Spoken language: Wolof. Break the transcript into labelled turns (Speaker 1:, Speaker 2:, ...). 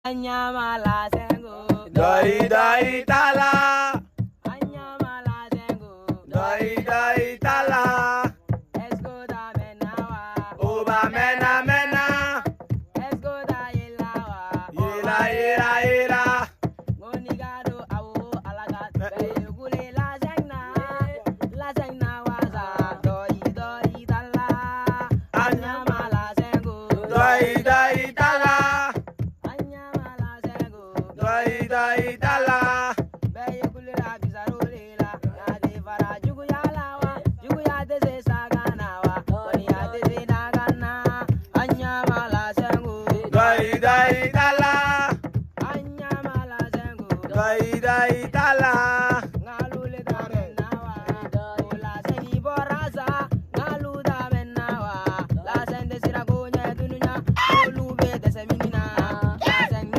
Speaker 1: Anyamala sengo,
Speaker 2: dai dai tala,
Speaker 1: anyamala sengo,
Speaker 2: dai tala,
Speaker 1: escoda menawa,
Speaker 2: oba mena mena,
Speaker 1: escoda yelawa,
Speaker 2: yela,
Speaker 1: monigado awo alaga, gule la zengna waza, doi tala, anyamala sengo,
Speaker 2: dai tala,
Speaker 1: anyamala sengo,
Speaker 2: dai tala,
Speaker 1: beye kulera bizarolela, yade fara jugu yalawa, jugu yade se saganawa, koni yade se nagana, anyamala sengo,
Speaker 2: dai tala,
Speaker 1: anyamala sengo,
Speaker 2: dai tala.